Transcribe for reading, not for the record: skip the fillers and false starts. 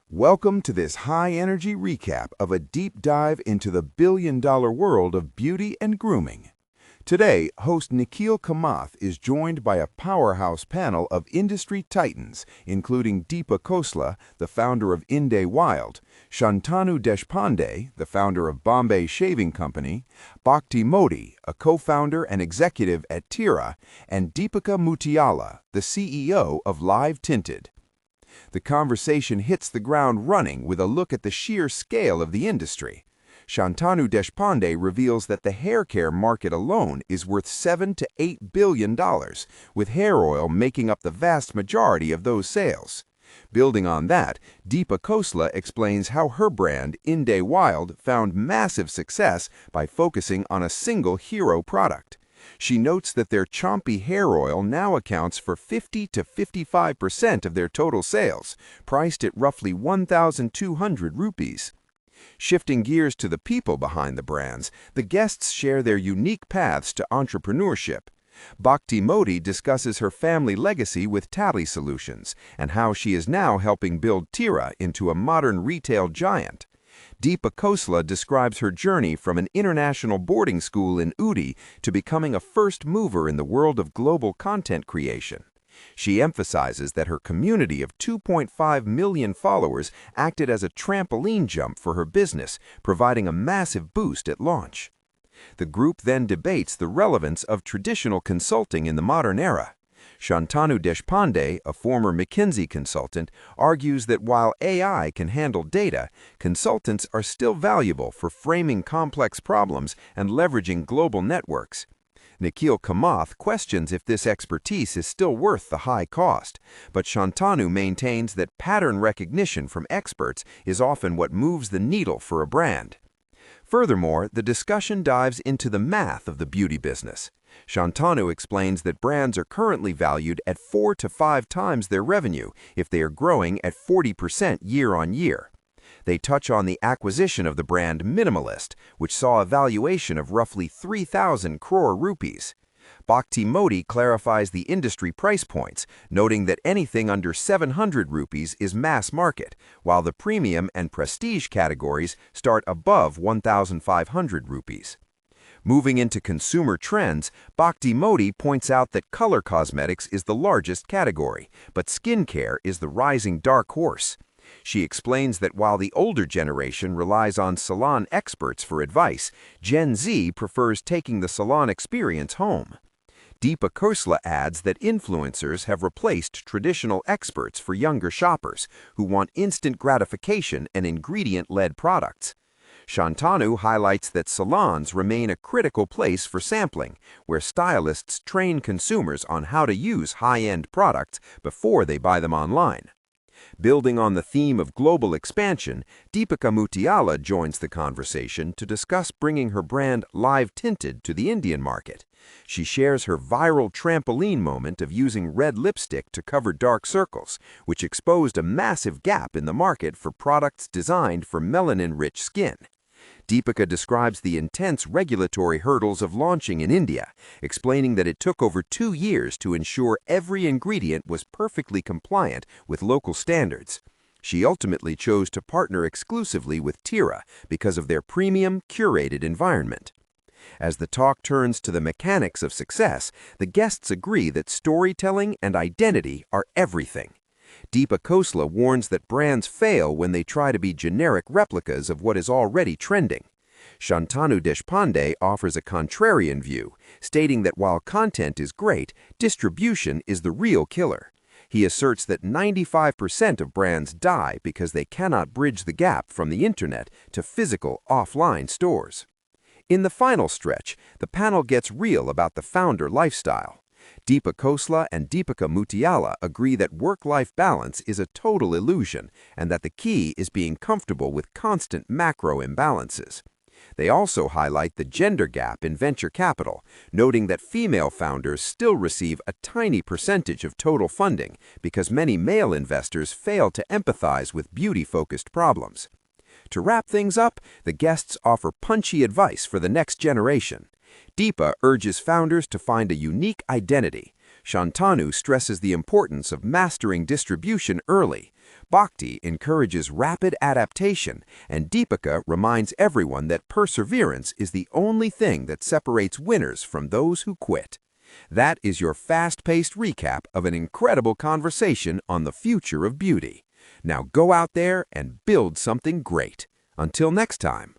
Welcome to this high-energy recap of a deep dive into the billion-dollar world of beauty and grooming. Today, host Nikhil Kamath is joined by a powerhouse panel of industry titans, including Deepa Khosla, the founder of Indē Wild, Shantanu Deshpande, the founder of Bombay Shaving Co, Bhakti Modi, a co-founder and executive at Tira, and Deepika Mutiala, the CEO of Tinted. The conversation hits the ground running with a look at the sheer scale of the industry. Shantanu Deshpande reveals that the hair care market alone is worth $7 to $8 billion, with hair oil making up the vast majority of those sales. Building on that, Deepa Khosla explains how her brand, Indē Wild, found massive success by focusing on a single hero product. She notes that their chompy hair oil now accounts for 50 to 55% of their total sales, priced at roughly 1,200 rupees. Shifting gears to the people behind the brands, the guests share their unique paths to entrepreneurship. Bhakti Modi discusses her family legacy with Tally Solutions and how she is now helping build Tira into a modern retail giant. Deepa Khosla describes her journey from an international boarding school in Udi to becoming a first mover in the world of global content creation. She emphasizes that her community of 2.5 million followers acted as a trampoline jump for her business, providing a massive boost at launch. The group then debates the relevance of traditional consulting in the modern era. Shantanu Deshpande, a former McKinsey consultant, argues that while AI can handle data, consultants are still valuable for framing complex problems and leveraging global networks. Nikhil Kamath questions if this expertise is still worth the high cost, but Shantanu maintains that pattern recognition from experts is often what moves the needle for a brand. Furthermore, the discussion dives into the math of the beauty business. Shantanu explains that brands are currently valued at 4 to 5 times their revenue if they are growing at 40% year on year. They touch on the acquisition of the brand Minimalist, which saw a valuation of roughly 3,000 crore rupees. Bhakti Modi clarifies the industry price points, noting that anything under 700 rupees is mass market, while the premium and prestige categories start above 1,500 rupees. Moving into consumer trends, Bhakti Modi points out that color cosmetics is the largest category, but skincare is the rising dark horse. She explains that while the older generation relies on salon experts for advice, Gen Z prefers taking the salon experience home. Deepa Khosla adds that influencers have replaced traditional experts for younger shoppers who want instant gratification and ingredient-led products. Shantanu highlights that salons remain a critical place for sampling, where stylists train consumers on how to use high-end products before they buy them online. Building on the theme of global expansion, Deepika Mutiala joins the conversation to discuss bringing her brand Tinted to the Indian market. She shares her viral trampoline moment of using red lipstick to cover dark circles, which exposed a massive gap in the market for products designed for melanin-rich skin. Deepika describes the intense regulatory hurdles of launching in India, explaining that it took over 2 years to ensure every ingredient was perfectly compliant with local standards. She ultimately chose to partner exclusively with Tira because of their premium, curated environment. As the talk turns to the mechanics of success, the guests agree that storytelling and identity are everything. Deepa Khosla warns that brands fail when they try to be generic replicas of what is already trending. Shantanu Deshpande offers a contrarian view, stating that while content is great, distribution is the real killer. He asserts that 95% of brands die because they cannot bridge the gap from the internet to physical offline stores. In the final stretch, the panel gets real about the founder lifestyle. Deepa Khosla and Deepika Mutiala agree that work-life balance is a total illusion and that the key is being comfortable with constant macro imbalances. They also highlight the gender gap in venture capital, noting that female founders still receive a tiny percentage of total funding because many male investors fail to empathize with beauty-focused problems. To wrap things up, the guests offer punchy advice for the next generation. Deepa urges founders to find a unique identity. Shantanu stresses the importance of mastering distribution early. Bhakti encourages rapid adaptation, and Deepika reminds everyone that perseverance is the only thing that separates winners from those who quit. That is your fast-paced recap of an incredible conversation on the future of beauty. Now go out there and build something great. Until next time.